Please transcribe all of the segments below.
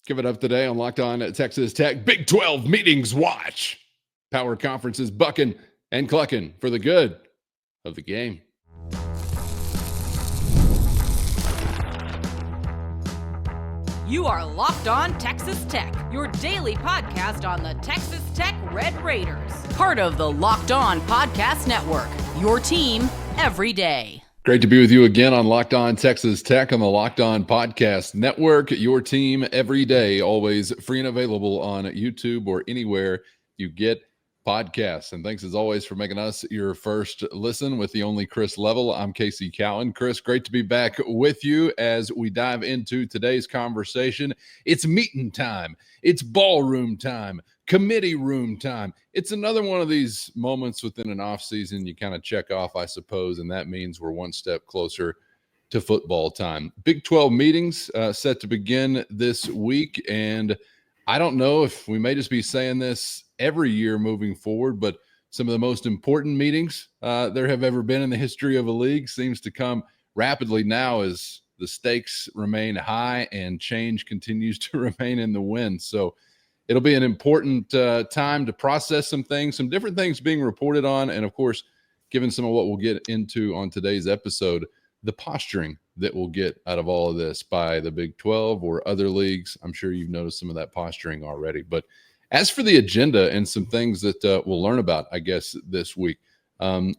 Give it up today on Locked On at Texas Tech. Big 12 meetings watch. Power conferences bucking and clucking for the good of the game. You are Locked On Texas Tech, your daily podcast on the Texas Tech Red Raiders. Part of the Locked On Podcast Network, your team every day. Great to be with you again on Locked On Texas Tech on the Locked On Podcast Network, your team every day, always free and available on YouTube or anywhere you get podcasts. And thanks as always for making us your first listen with the only Chris Level. I'm Casey Cowan. Chris, great to be back with you as we dive into today's conversation. It's meeting time. It's ballroom time. Committee room time. It's another one of these moments within an off season you kind of check off, I suppose, and that means we're one step closer to football time. Big 12 meetings set to begin this week, and I don't know if we may just be saying this every year moving forward, but some of the most important meetings there have ever been in the history of a league seems to come rapidly now as the stakes remain high and change continues to remain in the wind. So it'll be an important time to process some things, some different things being reported on, and of course, given some of what we'll get into on today's episode, the posturing that we'll get out of all of this by the Big 12 or other leagues. I'm sure you've noticed some of that posturing already. But as for the agenda and some things that we'll learn about, I guess, this week,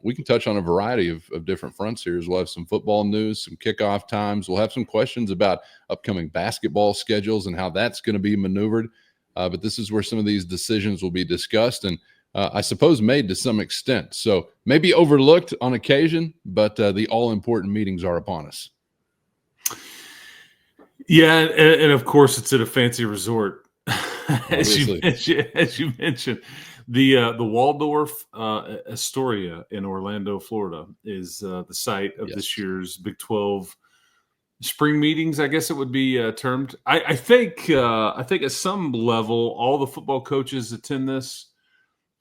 we can touch on a variety of different fronts here. We'll have some football news, some kickoff times. We'll have some questions about upcoming basketball schedules and how that's going to be maneuvered. But this is where some of these decisions will be discussed and I suppose made to some extent. So maybe overlooked on occasion, but the all-important meetings are upon us. Yeah, and of course it's at a fancy resort. as you mentioned, the Waldorf Astoria in Orlando, Florida is the site of this year's Big 12 spring meetings, I guess it would be termed. I think at some level, all the football coaches attend this,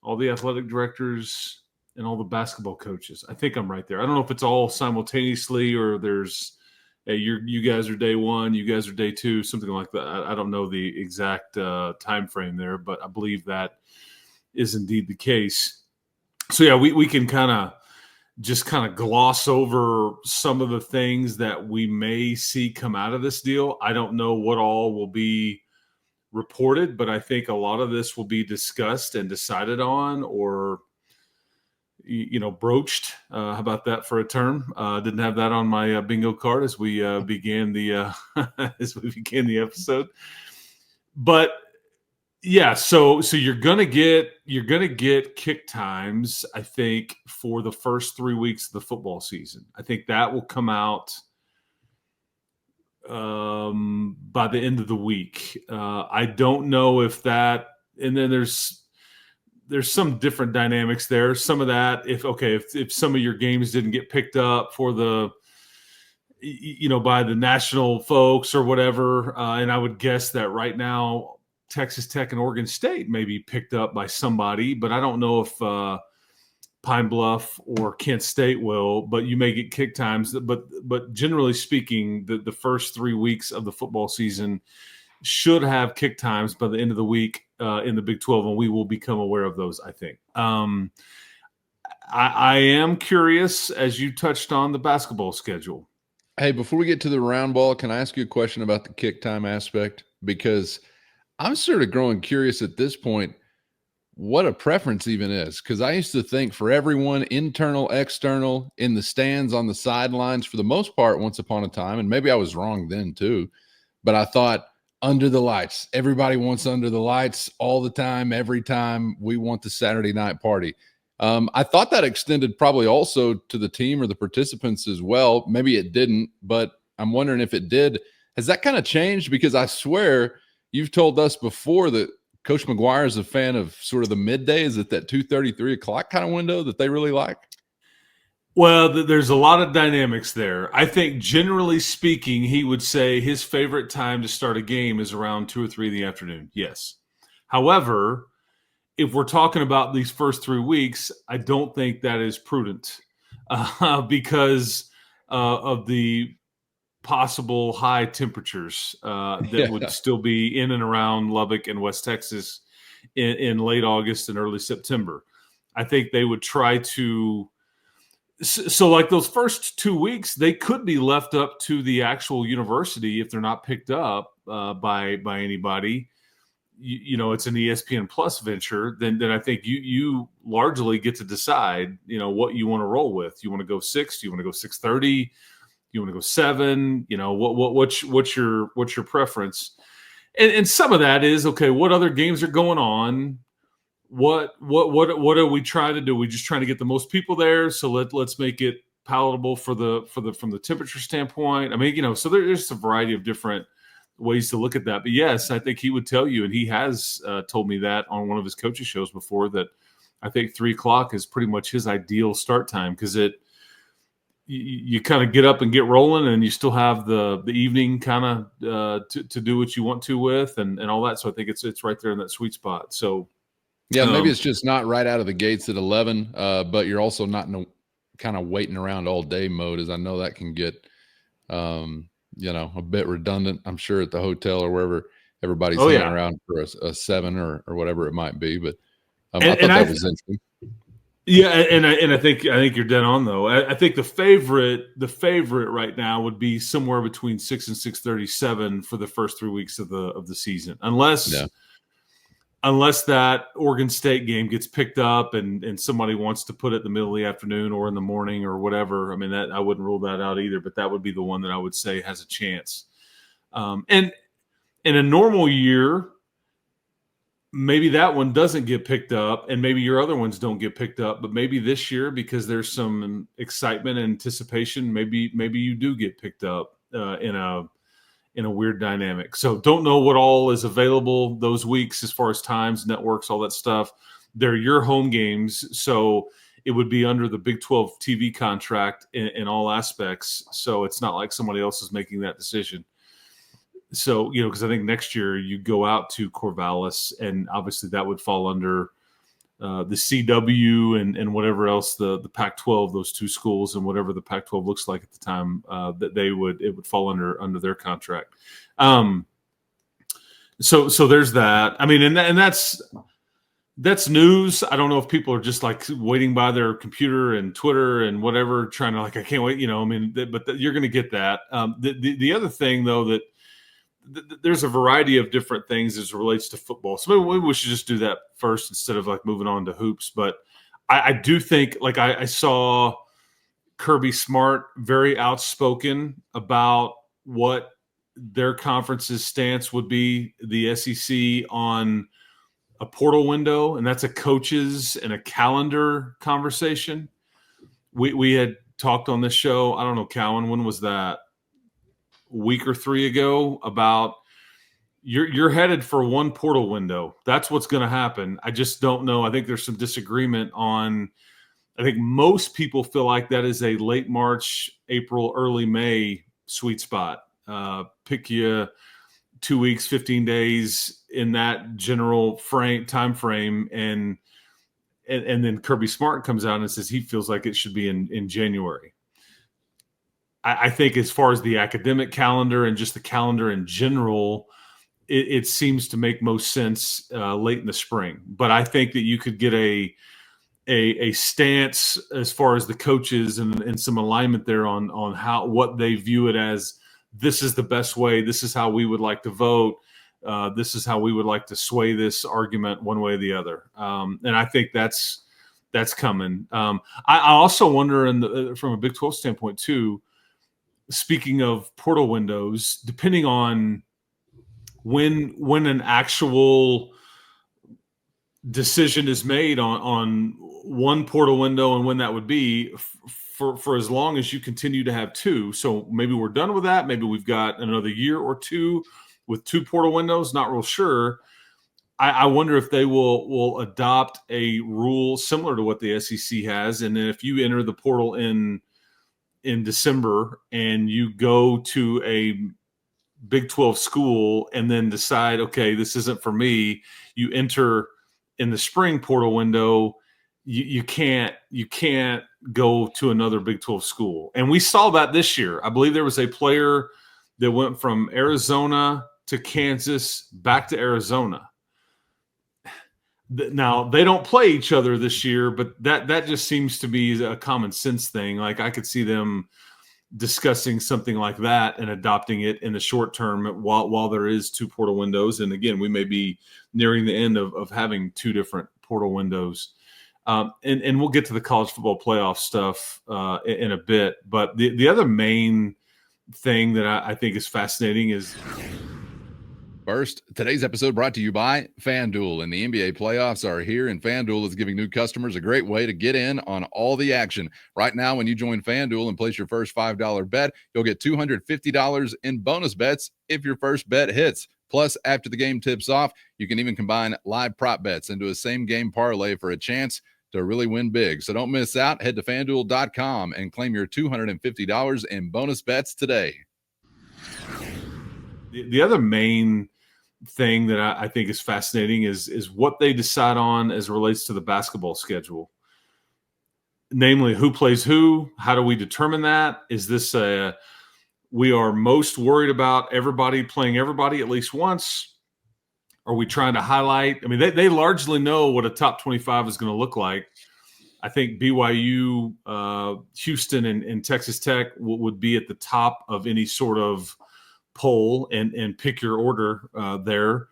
all the athletic directors, and all the basketball coaches. I think I'm right there. I don't know if it's all simultaneously or there's you guys are day one, you guys are day two, something like that. I don't know the exact time frame there, but I believe that is indeed the case. So yeah, we can kind of gloss over some of the things that we may see come out of this deal. I don't know what all will be reported, but I think a lot of this will be discussed and decided on or, broached. How about that for a term? Didn't have that on my bingo card as we began the episode. But yeah, so you're gonna get kick times, I think, for the first 3 weeks of the football season. I think that will come out by the end of the week. I don't know if that, and then there's some different dynamics there. Some of that, if some of your games didn't get picked up for the by the national folks or whatever, and I would guess that right now Texas Tech and Oregon State may be picked up by somebody, but I don't know if Pine Bluff or Kent State will, but you may get kick times. But generally speaking, the first 3 weeks of the football season should have kick times by the end of the week in the Big 12, and we will become aware of those, I think. I am curious, as you touched on, the basketball schedule. Hey, before we get to the round ball, can I ask you a question about the kick time aspect? Because I'm sort of growing curious at this point what a preference even is, because I used to think for everyone, internal, external, in the stands, on the sidelines, for the most part, once upon a time, and maybe I was wrong then too, but I thought under the lights. Everybody wants under the lights all the time, every time. We want the Saturday night party. I thought that extended probably also to the team or the participants as well. Maybe it didn't, but I'm wondering if it did. Has that kind of changed? Because I swear you've told us before that Coach McGuire is a fan of sort of the midday. Is it that 2:30, 3 o'clock kind of window that they really like? Well, there's a lot of dynamics there. I think generally speaking, he would say his favorite time to start a game is around 2 or 3 in the afternoon. Yes. However, if we're talking about these first 3 weeks, I don't think that is prudent because of the possible high temperatures that would still be in and around Lubbock and West Texas in late August and early September. I think they would try to. So like those first 2 weeks, they could be left up to the actual university if they're not picked up by anybody. It's an ESPN Plus venture. Then I think you largely get to decide, what you want to roll with. You want to go 6? Do you want to go 6:30? You want to go 7? What's your preference? And some of that is, okay, what other games are going on? What are we trying to do? We're just trying to get the most people there. So let's make it palatable from the temperature standpoint. I mean, so there's a variety of different ways to look at that. But yes, I think he would tell you, and he has told me that on one of his coaching shows before, that I think 3:00 is pretty much his ideal start time, because you kind of get up and get rolling, and you still have the evening kind of to do what you want to with and all that. So I think it's right there in that sweet spot. So yeah, maybe it's just not right out of the gates at 11, but you're also not in a kind of waiting around all day mode, as I know that can get a bit redundant, I'm sure, at the hotel or wherever everybody's hanging around for a 7 or whatever it might be. But I thought that was interesting. Yeah, and I think you're dead on, though. I think the favorite right now would be somewhere between 6 and 6:37 for the first 3 weeks of the season, unless that Oregon State game gets picked up and somebody wants to put it in the middle of the afternoon or in the morning or whatever. I mean, that I wouldn't rule that out either, but that would be the one that I would say has a chance. And in a normal year, maybe that one doesn't get picked up, and maybe your other ones don't get picked up. But maybe this year, because there's some excitement and anticipation, maybe you do get picked up in a weird dynamic. So don't know what all is available those weeks as far as times, networks, all that stuff. They're your home games, so it would be under the Big 12 TV contract in all aspects. So it's not like somebody else is making that decision. So, because I think next year you go out to Corvallis, and obviously that would fall under the CW and whatever else the Pac-12, those two schools, and whatever the Pac-12 looks like at the time, that it would fall under their contract. So there's that. I mean, and that's news. I don't know if people are just like waiting by their computer and Twitter and whatever, trying to, like, I can't wait. But you're going to get that. The other thing, though, that there's a variety of different things as it relates to football. So maybe we should just do that first instead of like moving on to hoops. But I do think, like, I saw Kirby Smart very outspoken about what their conference's stance would be, the SEC, on a portal window, and that's a coaches and a calendar conversation. We had talked on this show, I don't know, Cowan, when was that? Week or 3 ago, about you're headed for one portal window. That's what's going to happen. I just don't know. I think there's some disagreement on. I think most people feel like that is a late March, April, early May sweet spot. Pick you 2 weeks, 15 days in that general time frame, and then Kirby Smart comes out and says he feels like it should be in January. I think as far as the academic calendar and just the calendar in general, it seems to make most sense late in the spring. But I think that you could get a stance as far as the coaches and some alignment there on what they view it as. This is the best way. This is how we would like to vote. This is how we would like to sway this argument one way or the other. And I think that's coming. I also wonder, from a Big 12 standpoint too, speaking of portal windows, depending on when an actual decision is made on one portal window and when that would be, for as long as you continue to have two. So maybe we're done with that. Maybe we've got another year or two with two portal windows. Not real sure. I wonder if they will adopt a rule similar to what the SEC has. And then if you enter the portal in December and you go to a Big 12 school and then decide, okay, this isn't for me, you enter in the spring portal window, you can't go to another Big 12 school. And we saw that this year. I believe there was a player that went from Arizona to Kansas back to Arizona. Now, they don't play each other this year, but that just seems to be a common sense thing. Like, I could see them discussing something like that and adopting it in the short term while there is 2 portal windows. And again, we may be nearing the end of having 2 different portal windows. And we'll get to the college football playoff stuff in a bit. But the other main thing that I think is fascinating is... First, today's episode brought to you by FanDuel, and the NBA playoffs are here, and FanDuel is giving new customers a great way to get in on all the action. Right now, when you join FanDuel and place your first $5 bet, you'll get $250 in bonus bets if your first bet hits. Plus, after the game tips off, you can even combine live prop bets into a same-game parlay for a chance to really win big. So don't miss out. Head to FanDuel.com and claim your $250 in bonus bets today. The other main thing that I think is fascinating is what they decide on as it relates to the basketball schedule. Namely, who plays who? How do we determine that? Is this we are most worried about everybody playing everybody at least once? Are we trying to highlight? I mean, they largely know what a top 25 is going to look like. I think BYU, Houston, and Texas Tech would be at the top of any sort of poll and pick your order there.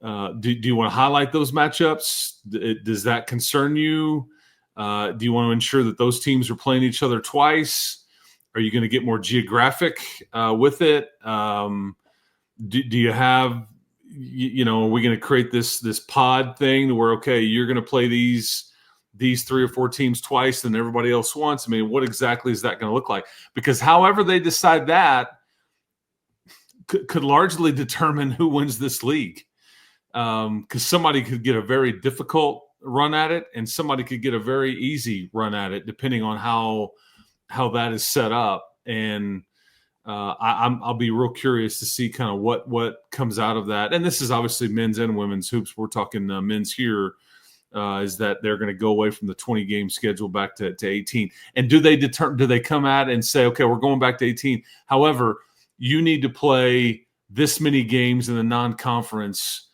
Do you want to highlight those matchups? Does that concern you? Do you want to ensure that those teams are playing each other twice? Are you going to get more geographic with it? Do you have, are we going to create this pod thing where, okay, you're going to play these 3 or 4 teams twice and everybody else once? I mean, what exactly is that going to look like? Because however they decide that could largely determine who wins this league. Because somebody could get a very difficult run at it and somebody could get a very easy run at it, depending on how that is set up. And I'll be real curious to see kind of what comes out of that. And this is obviously men's and women's hoops. We're talking men's here, is that they're going to go away from the 20-game schedule back to 18. And do they come out and say, okay, we're going back to 18. However, you need to play this many games in the non-conference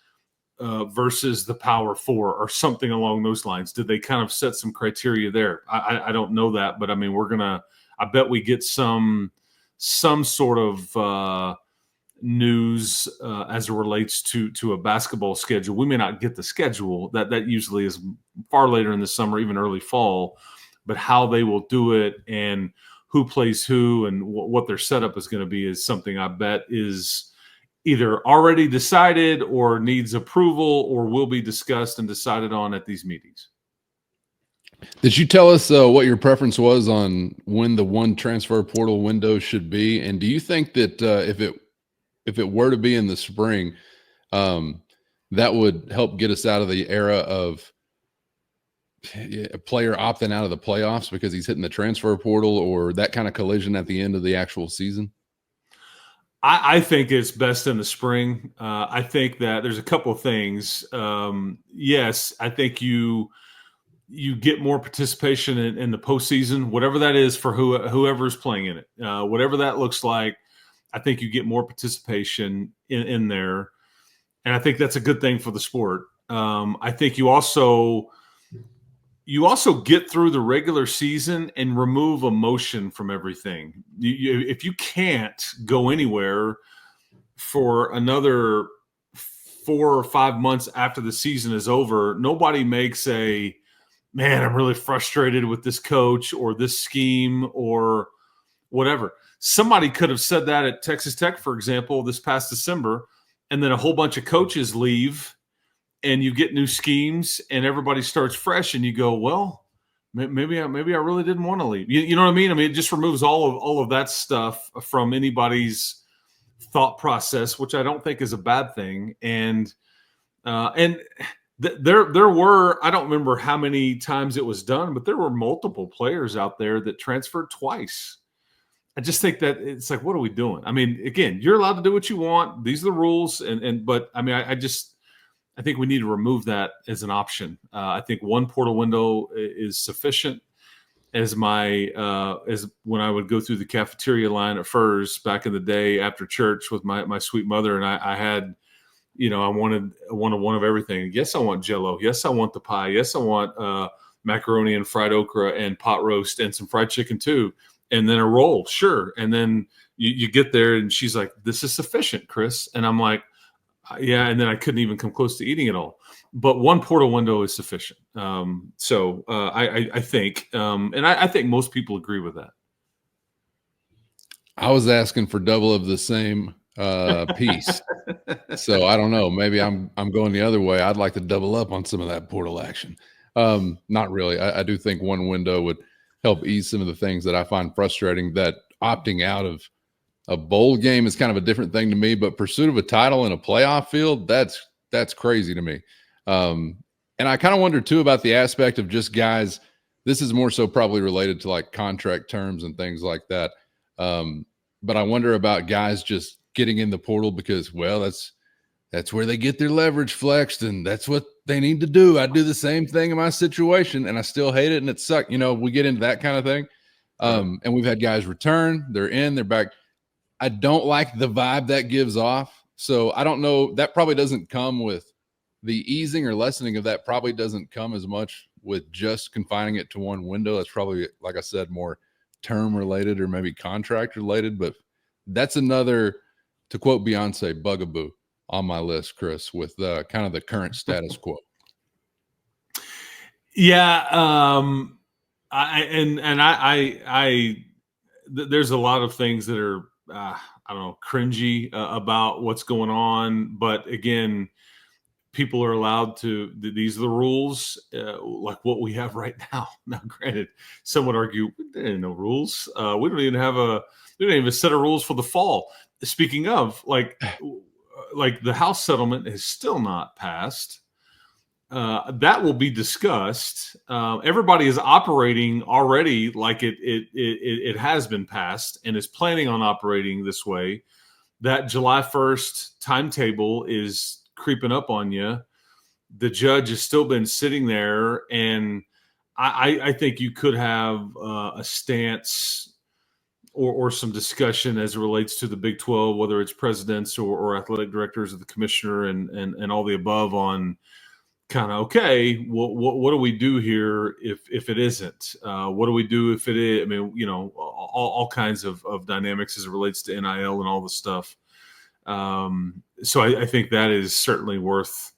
versus the Power 4 or something along those lines? Did they kind of set some criteria there? I don't know that, but I mean, I bet we get some sort of news as it relates to a basketball schedule. We may not get the schedule. That usually is far later in the summer, even early fall, but how they will do it and who plays who and what their setup is going to be is something I bet is either already decided or needs approval or will be discussed and decided on at these meetings. Did you tell us what your preference was on when the one transfer portal window should be? And do you think that if it were to be in the spring, that would help get us out of the era of a player opting out of the playoffs because he's hitting the transfer portal or that kind of collision at the end of the actual season? I think it's best in the spring. I think that there's a couple of things. Yes, I think you get more participation in the postseason, whatever that is for whoever's playing in it. Whatever that looks like, I think you get more participation in there. And I think that's a good thing for the sport. I think you also get through the regular season and remove emotion from everything. If you can't go anywhere for another 4 or 5 months after the season is over, nobody makes a, man, I'm really frustrated with this coach or this scheme or whatever. Somebody could have said that at Texas Tech, for example, this past December, and then a whole bunch of coaches leave and you get new schemes and everybody starts fresh and you go, well, maybe I really didn't want to leave. You know what I mean? I mean, it just removes all of that stuff from anybody's thought process, which I don't think is a bad thing. And there were, I don't remember how many times it was done, but there were multiple players out there that transferred twice. I just think that it's like, what are we doing? I mean, again, you're allowed to do what you want. These are the rules. But I mean, I I think we need to remove that as an option. I think one portal window is sufficient. As when I would go through the cafeteria line at Furs back in the day after church with my sweet mother, and I had, I wanted one of everything. Yes, I want Jell-O. Yes, I want the pie. Yes, I want macaroni and fried okra and pot roast and some fried chicken too, and then a roll. Sure. And then you get there, and she's like, "This is sufficient, Chris." And I'm like, "Yeah." And then I couldn't even come close to eating it all. But one portal window is sufficient. So I think, and I think most people agree with that. I was asking for double of the same piece. So I don't know. Maybe I'm going the other way. I'd like to double up on some of that portal action. Not really. I do think one window would help ease some of the things that I find frustrating. That opting out of a bowl game is kind of a different thing to me, but pursuit of a title in a playoff field, that's crazy to me. And I kind of wonder too about the aspect of just guys. This is more so probably related to like contract terms and things like that. But I wonder about guys just getting in the portal because, well, that's where they get their leverage flexed, and that's what they need to do. I do the same thing in my situation, and I still hate it, and it sucks. We get into that kind of thing. And we've had guys return, they're in, they're back. I don't like the vibe that gives off. So I don't know. That probably doesn't come with the easing or lessening of that, probably doesn't come as much with just confining it to one window. That's probably, like I said, more term related or maybe contract related. But that's another, to quote Beyonce, bugaboo on my list, Chris, with kind of the current status quo. Yeah. There's a lot of things that are, I don't know, cringy about what's going on. But again, people are allowed to, these are the rules, like what we have right now. Now, granted, some would argue there ain't no rules. We don't even have a set of rules for the fall. Speaking of, like the House settlement is still not passed. That will be discussed. Everybody is operating already like it has been passed and is planning on operating this way. That July 1st timetable is creeping up on you. The judge has still been sitting there, and I think you could have a stance or some discussion as it relates to the Big 12, whether it's presidents or athletic directors of the commissioner and all the above, on kind of, okay, what do we do here if it isn't? What do we do if it is? I mean, all kinds of dynamics as it relates to NIL and all the stuff. So I think that is certainly worth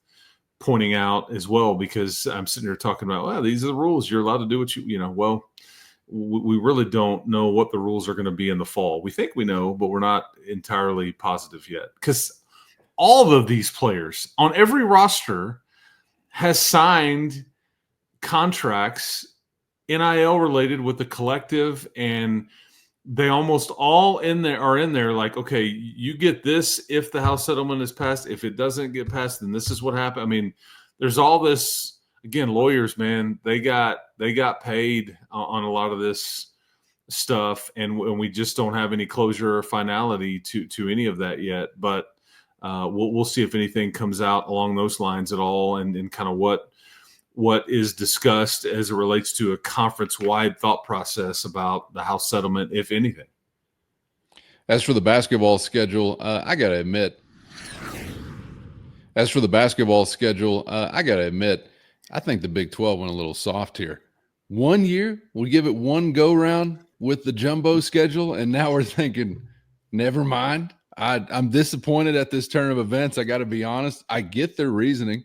pointing out as well, because I'm sitting here talking about, well, these are the rules. You're allowed to do what well, we really don't know what the rules are going to be in the fall. We think we know, but we're not entirely positive yet, because all of these players on every roster has signed contracts NIL related with the collective, and they almost all are in there like, okay, you get this if the House settlement is passed. If it doesn't get passed, then this is what happened. I mean, there's all this, again, lawyers, man, they got paid on a lot of this stuff, and we just don't have any closure or finality to any of that yet. But we'll see if anything comes out along those lines at all, and kind of what is discussed as it relates to a conference-wide thought process about the House settlement, if anything. As for the basketball schedule, I got to admit, I think the Big 12 went a little soft here. 1 year, we give it one go-round with the jumbo schedule, and now we're thinking, never mind. I'm disappointed at this turn of events. I got to be honest. I get their reasoning,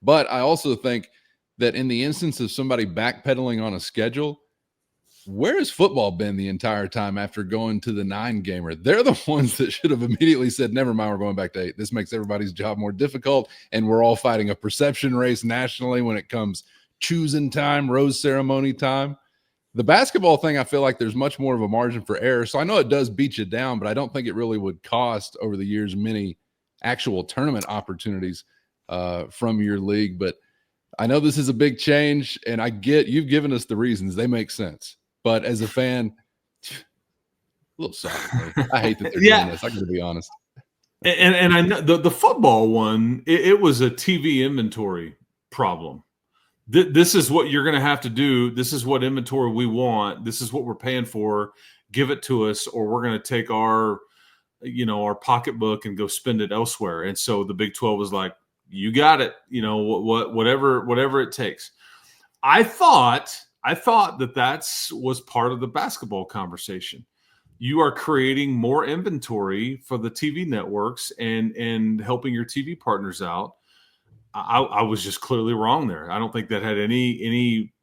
but I also think that in the instance of somebody backpedaling on a schedule, where has football been the entire time after going to the 9-gamer? They're the ones that should have immediately said, never mind, we're going back to 8. This makes everybody's job more difficult, and we're all fighting a perception race nationally when it comes choosing time, rose ceremony time. The basketball thing, I feel like there's much more of a margin for error. So I know it does beat you down, but I don't think it really would cost over the years many actual tournament opportunities from your league. But I know this is a big change, and I get you've given us the reasons. They make sense. But as a fan, a little soft. I hate that they're doing this. I got to be honest. And I know the football one, it was a TV inventory problem. This is what you're going to have to do. This is what inventory we want. This is what we're paying for. Give it to us, or we're going to take our pocketbook and go spend it elsewhere. And so the Big 12 was like, you got it. Whatever it takes. I thought that was part of the basketball conversation. You are creating more inventory for the TV networks and helping your TV partners out. I was just clearly wrong there. I don't think that had any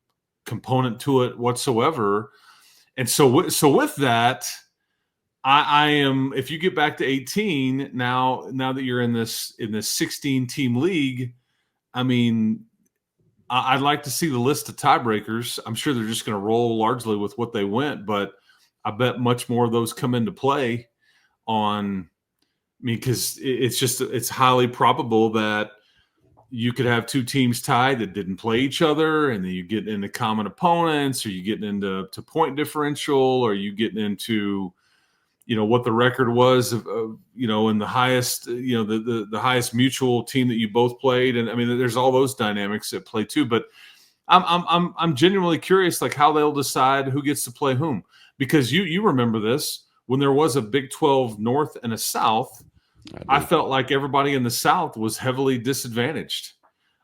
component to it whatsoever. And so with that, I am. If you get back to 18 now that you're in this 16 team league, I mean, I'd like to see the list of tiebreakers. I'm sure they're just going to roll largely with what they went, but I bet much more of those come into play because it's highly probable that you could have two teams tied that didn't play each other, and then you get into common opponents, or you get into point differential, or you get into what the record was of in the highest the highest mutual team that you both played, and I mean there's all those dynamics at play too. But I'm genuinely curious, like how they'll decide who gets to play whom, because you remember this when there was a Big 12 North and a South. I felt like everybody in the South was heavily disadvantaged.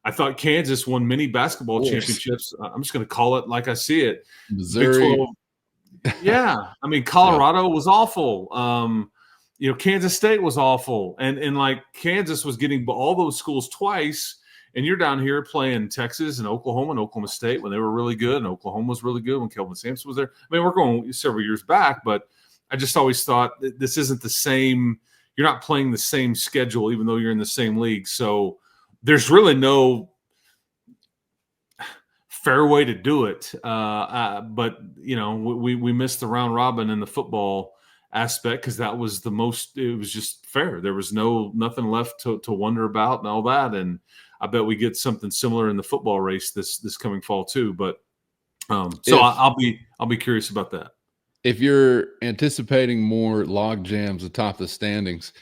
I thought Kansas won many basketball championships. I'm just going to call it like I see it. Missouri. Big 12. Yeah. I mean, Colorado was awful. Kansas State was awful. And like Kansas was getting all those schools twice. And you're down here playing Texas and Oklahoma State when they were really good. And Oklahoma was really good when Kelvin Sampson was there. I mean, we're going several years back, but I just always thought this isn't the same. You're not playing the same schedule, even though you're in the same league. So there's really no fair way to do it. But we missed the round robin in the football aspect because that was the most. It was just fair. There was nothing left to wonder about and all that. And I bet we get something similar in the football race this coming fall too. But I'll be curious about that. If you're anticipating more log jams atop the standings,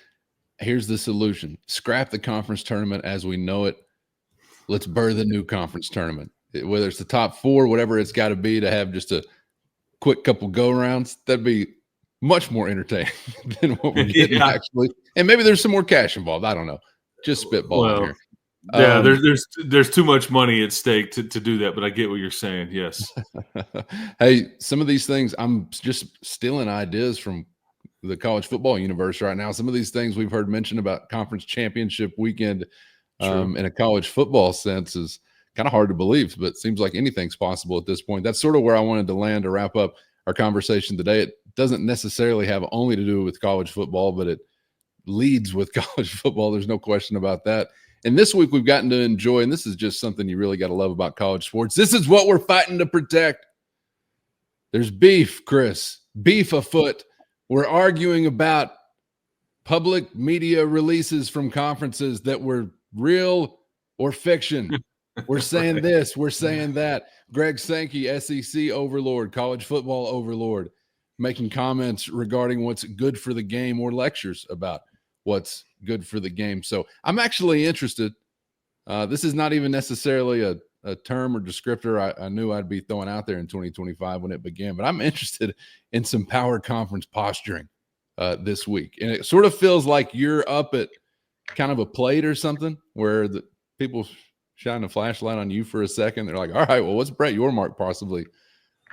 here's the solution. Scrap the conference tournament as we know it. Let's birth a new conference tournament. Whether it's the top four, whatever it's got to be, to have just a quick couple go-rounds, that'd be much more entertaining than what we're getting actually. And maybe there's some more cash involved. I don't know. Just spitballing here. Yeah, there's too much money at stake to do that, but I get what you're saying. Yes. Hey, some of these things, I'm just stealing ideas from the college football universe right now. Some of these things we've heard mentioned about conference championship weekend in a college football sense is kind of hard to believe, but it seems like anything's possible at this point. That's sort of where I wanted to land to wrap up our conversation today. It doesn't necessarily have only to do with college football, but it leads with college football. There's no question about that. And this week we've gotten to enjoy, and this is just something you really got to love about college sports. This is what we're fighting to protect. There's beef, Chris, beef afoot. We're arguing about public media releases from conferences that were real or fiction. We're saying this, we're saying that. Greg Sankey, SEC overlord, college football overlord, making comments regarding what's good for the game or lectures about what's good for the game. So I'm actually interested. This is not even necessarily a term or descriptor I knew I'd be throwing out there in 2025 when it began, but I'm interested in some power conference posturing this week. And it sort of feels like you're up at kind of a plate or something where the people shine a flashlight on you for a second. They're like, all right, well, what's Brett Yormark possibly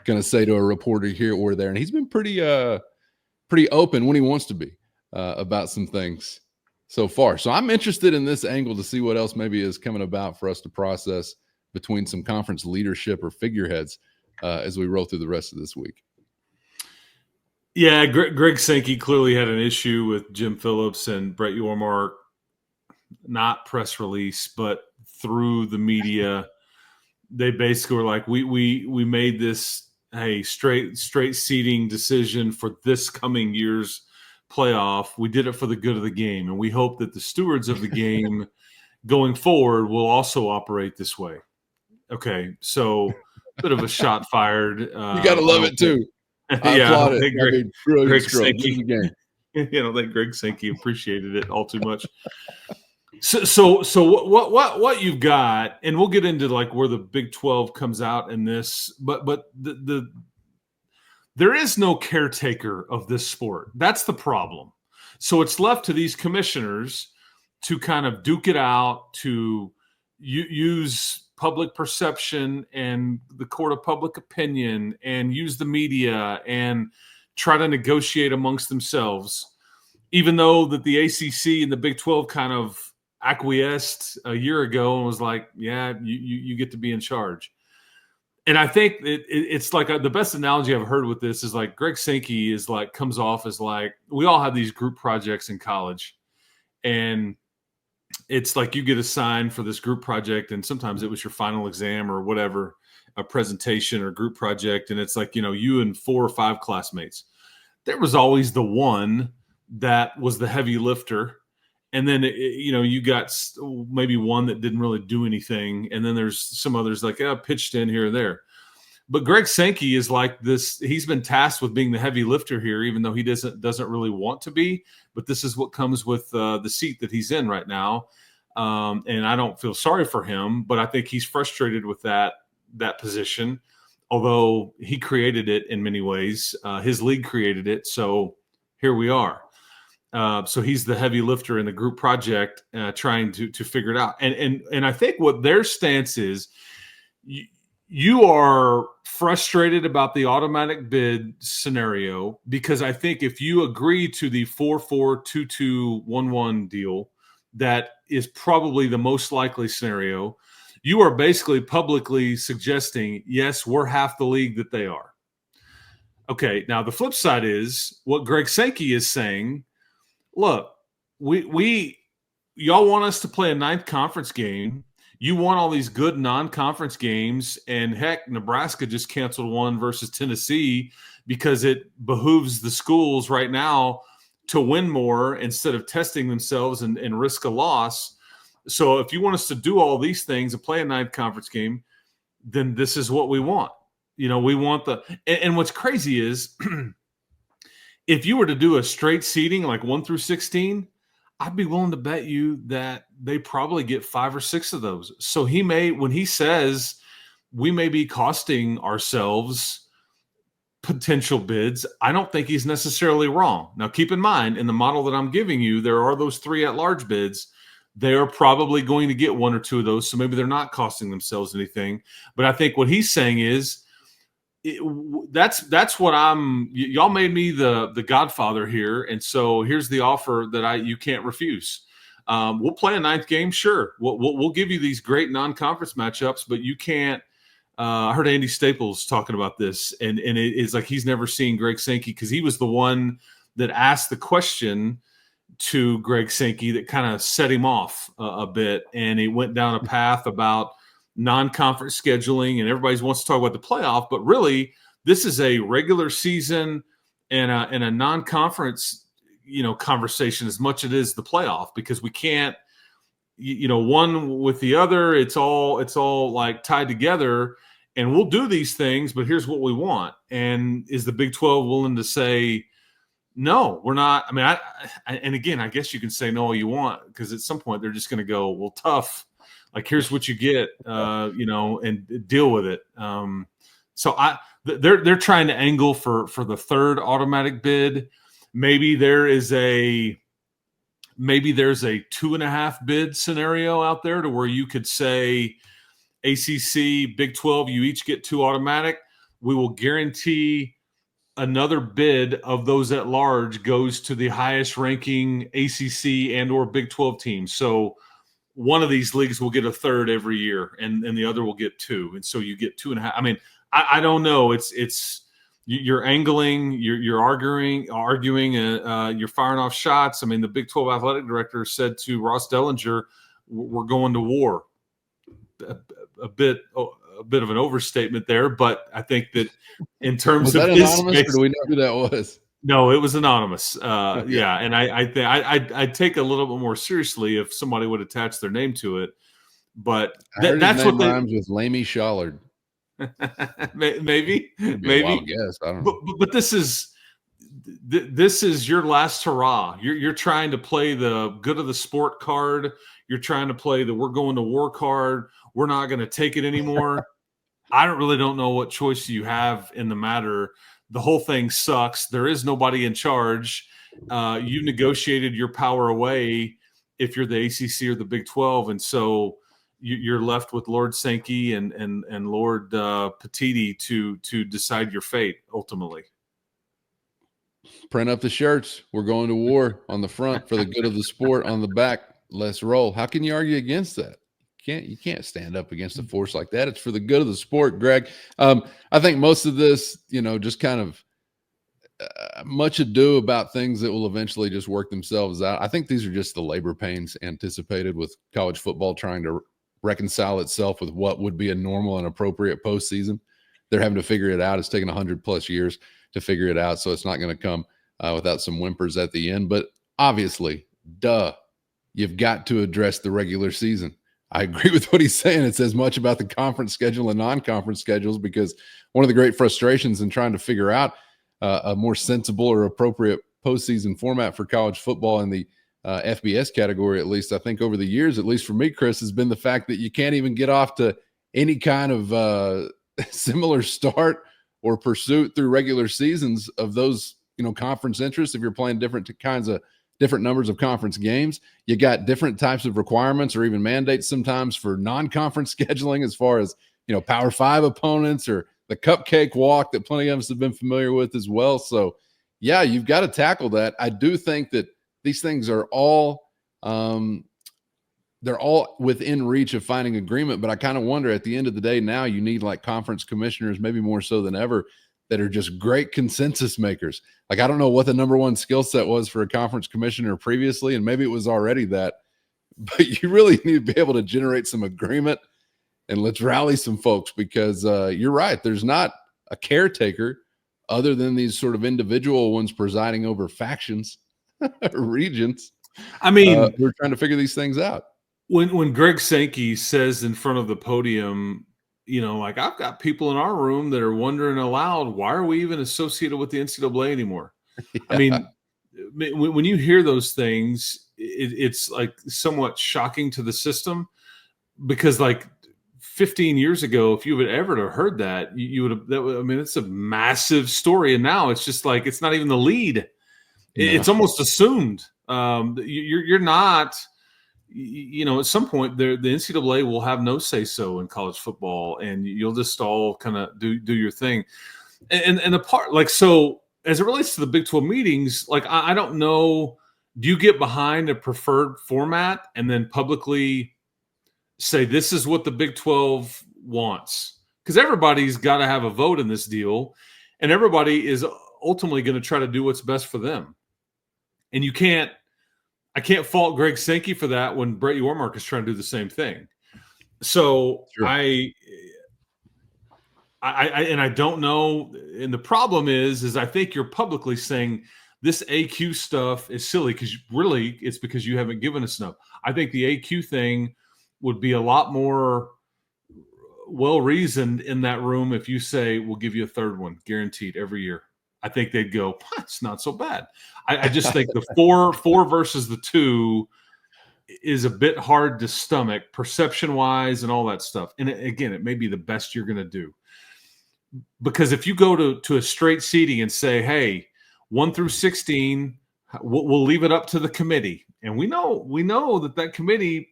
going to say to a reporter here or there? And he's been pretty open when he wants to be about some things so far. So I'm interested in this angle to see what else maybe is coming about for us to process between some conference leadership or figureheads as we roll through the rest of this week. Yeah, Greg Sankey clearly had an issue with Jim Phillips and Brett Yormark, not press release, but through the media. They basically were like, we made this straight seeding decision for this coming year's playoff. We did it for the good of the game, and we hope that the stewards of the game going forward will also operate this way. Okay, so a bit of a shot fired. You got to love it too. I applaud it. Greg Sankey. that Greg Sankey appreciated it all too much. So what you've got, and we'll get into like where the Big 12 comes out in this, but there is no caretaker of this sport. That's the problem. So it's left to these commissioners to kind of duke it out, to use public perception and the court of public opinion, and use the media and try to negotiate amongst themselves, even though that the ACC and the Big 12 kind of acquiesced a year ago and was like, yeah, you get to be in charge. And I think it's like the best analogy I've heard with this is like Greg Sankey is like, comes off as like, we all have these group projects in college, and it's like you get assigned for this group project, and sometimes it was your final exam or whatever, a presentation or group project. And it's like, you and 4 or 5 classmates. There was always the one that was the heavy lifter. And then, you got maybe one that didn't really do anything. And then there's some others like, pitched in here or there. But Greg Sankey is like this. He's been tasked with being the heavy lifter here, even though he doesn't really want to be. But this is what comes with the seat that he's in right now. And I don't feel sorry for him, but I think he's frustrated with that position, although he created it in many ways. His league created it. So here we are. So he's the heavy lifter in the group project, trying to figure it out. And I think what their stance is, you are frustrated about the automatic bid scenario, because I think if you agree to the 4-4-2-2-1-1 deal, that is probably the most likely scenario. You are basically publicly suggesting, yes, we're half the league that they are. Okay, now the flip side is what Greg Sankey is saying. Look, y'all want us to play a 9th conference game. You want all these good non-conference games, and heck, Nebraska just canceled one versus Tennessee because it behooves the schools right now to win more instead of testing themselves and risk a loss. So if you want us to do all these things and play a 9th conference game, then this is what we want. We want and what's crazy is if you were to do a straight seeding like 1 through 16, I'd be willing to bet you that they probably get 5 or 6 of those. So when he says we may be costing ourselves potential bids, I don't think he's necessarily wrong. Now, keep in mind, in the model that I'm giving you, there are those 3 at-large bids. They are probably going to get 1 or 2 of those, so maybe they're not costing themselves anything. But I think what he's saying is, that's what y'all made me the godfather here, and so here's the offer that you can't refuse. We'll play a 9th game, sure. We'll give you these great non-conference matchups, but you can't. I heard Andy Staples talking about this, and it's like he's never seen Greg Sankey, because he was the one that asked the question to Greg Sankey that kind of set him off a bit, and he went down a path about non-conference scheduling, and everybody wants to talk about the playoff, but really this is a regular season and a non-conference conversation as much as it is the playoff, because we can't one with the other. It's all like tied together, and we'll do these things, but here's what we want. And is the Big 12 willing to say, no, we're not? I mean, and again, I guess you can say no all you want, because at some point they're just going to go, well, tough. Like, here's what you get, and deal with it. So they're trying to angle for the 3rd automatic bid. Maybe there's a 2.5 bid scenario out there to where you could say ACC, Big 12, you each get 2 automatic. We will guarantee another bid of those at large goes to the highest ranking ACC and or Big 12 team. So one of these leagues will get a 3rd every year, and the other will get 2. And so you get 2.5. I mean, I don't know. It's you're angling, you're arguing, you're firing off shots. I mean, the Big 12 athletic director said to Ross Dellinger, we're going to war. A bit of an overstatement there, but I think that in terms of his anonymous, or do we know who that was? No, it was anonymous. Yeah, and I'd take a little bit more seriously if somebody would attach their name to it. But that's what rhymes with Lamey Shallard. maybe. Wild guess. I don't know. But this is this is your last hurrah. You're trying to play the good of the sport card. You're trying to play the we're going to war card. We're not going to take it anymore. I don't know what choice you have in the matter. The whole thing sucks. There is nobody in charge. You negotiated your power away if you're the ACC or the Big 12, and so you're left with Lord Sankey and Lord Petiti to decide your fate ultimately. Print up the shirts. We're going to war on the front for the good of the sport. On the back, let's roll. How can you argue against that? You can't stand up against a force like that. It's for the good of the sport, Greg. I think most of this, just kind of much ado about things that will eventually just work themselves out. I think these are just the labor pains anticipated with college football trying to reconcile itself with what would be a normal and appropriate postseason. They're having to figure it out. It's taken 100+ years to figure it out, so it's not going to come without some whimpers at the end. But obviously, you've got to address the regular season. I agree with what he's saying. It says much about the conference schedule and non-conference schedules, because one of the great frustrations in trying to figure out a more sensible or appropriate postseason format for college football in the FBS category, at least, I think over the years, at least for me, Chris, has been the fact that you can't even get off to any kind of similar start or pursuit through regular seasons of those, conference interests. If you're playing different numbers of conference games, you got different types of requirements or even mandates sometimes for non-conference scheduling, as far as, Power 5 opponents or the cupcake walk that plenty of us have been familiar with as well. So yeah, you've got to tackle that. I do think that these things are all, they're all within reach of finding agreement, but I kind of wonder at the end of the day, now you need like conference commissioners, maybe more so than ever, that are just great consensus makers. Like, I don't know what the number one skill set was for a conference commissioner previously, and maybe it was already that, but you really need to be able to generate some agreement, and let's rally some folks, because you're right. There's not a caretaker other than these sort of individual ones presiding over factions or regions. I mean, we're trying to figure these things out. When Greg Sankey says in front of the podium, like, I've got people in our room that are wondering aloud, why are we even associated with the NCAA anymore? Yeah. I mean, when you hear those things, it's like somewhat shocking to the system, because like 15 years ago, if you would ever have heard that, you would have, it's a massive story. And now it's just like, it's not even the lead. No. It's almost assumed. You're not, at some point the NCAA will have no say so in college football, and you'll just all kind of do your thing. And the part, like, so as it relates to the Big 12 meetings, like, I don't know, do you get behind a preferred format and then publicly say, this is what the Big 12 wants? Because everybody's got to have a vote in this deal, and everybody is ultimately going to try to do what's best for them. And I can't fault Greg Sankey for that when Brett Yormark is trying to do the same thing. So sure. I don't know. And the problem is I think you're publicly saying this AQ stuff is silly, because really it's because you haven't given us enough. I think the AQ thing would be a lot more well-reasoned in that room if you say, we'll give you a third one guaranteed every year. I think they'd go, it's not so bad. I just think the four versus the 2 is a bit hard to stomach, perception-wise and all that stuff. And again, it may be the best you're going to do. Because if you go to a straight seeding and say, hey, 1 through 16, we'll leave it up to the committee. And we know that committee,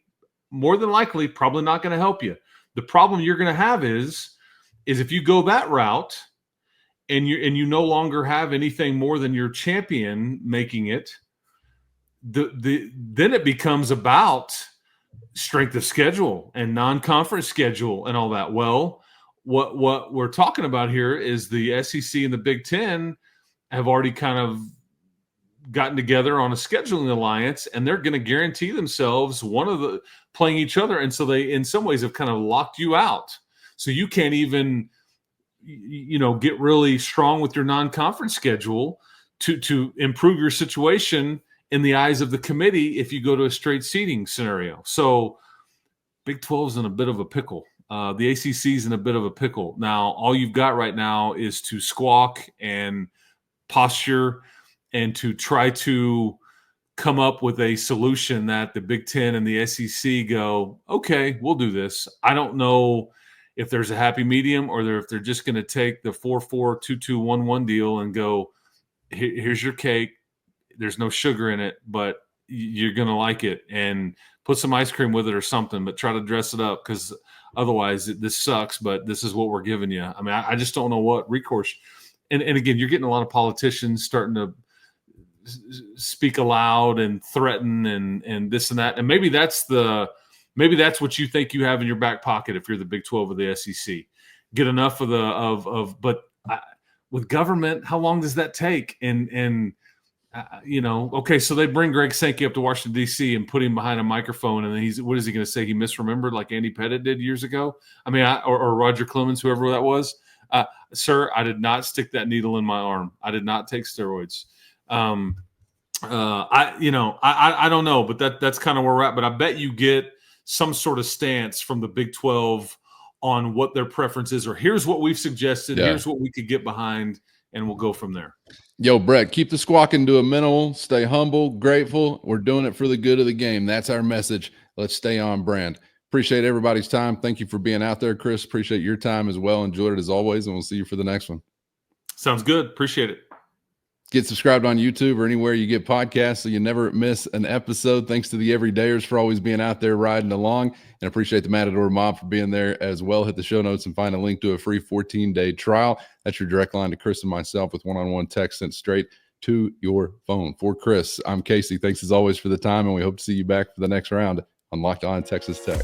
more than likely, probably not going to help you. The problem you're going to have is if you go that route, and you no longer have anything more than your champion making it, then it becomes about strength of schedule and non-conference schedule and all that. Well, what we're talking about here is the SEC and the Big Ten have already kind of gotten together on a scheduling alliance, and they're going to guarantee themselves one of the playing each other. And so they, in some ways, have kind of locked you out. So you can't even get really strong with your non-conference schedule to improve your situation in the eyes of the committee if you go to a straight seeding scenario. So Big 12's in a bit of a pickle. The ACC's in a bit of a pickle. Now, all you've got right now is to squawk and posture and to try to come up with a solution that the Big Ten and the SEC go, okay, we'll do this. I don't know if there's a happy medium or if they're just going to take the 4-4, 2-2, 1-1 deal and go, here's your cake. There's no sugar in it, but you're going to like it, and put some ice cream with it or something, but try to dress it up, because otherwise this sucks, but this is what we're giving you. I mean, I just don't know what recourse. And again, you're getting a lot of politicians starting to speak aloud and threaten and this and that. And maybe that's what you think you have in your back pocket if you're the Big 12 or the SEC. Get enough but with government, how long does that take? And okay, so they bring Greg Sankey up to Washington, D.C. and put him behind a microphone, and then what is he going to say? He misremembered like Andy Pettit did years ago? I mean, or Roger Clemens, whoever that was. Sir, I did not stick that needle in my arm. I did not take steroids. I don't know, but that's kind of where we're at. But I bet you get some sort of stance from the Big 12 on what their preference is, or here's what we've suggested, here's what we could get behind, and we'll go from there. Yo, Brett, keep the squawking to a minimal, stay humble, grateful. We're doing it for the good of the game. That's our message. Let's stay on brand. Appreciate everybody's time. Thank you for being out there, Chris. Appreciate your time as well. Enjoyed it as always, and we'll see you for the next one. Sounds good. Appreciate it. Get subscribed on YouTube or anywhere you get podcasts so you never miss an episode. Thanks to the Everydayers for always being out there riding along, and appreciate the Matador Mob for being there as well. Hit the show notes and find a link to a free 14-day trial. That's your direct line to Chris and myself with one-on-one text sent straight to your phone. For Chris, I'm Casey. Thanks as always for the time, and we hope to see you back for the next round on Locked On Texas Tech.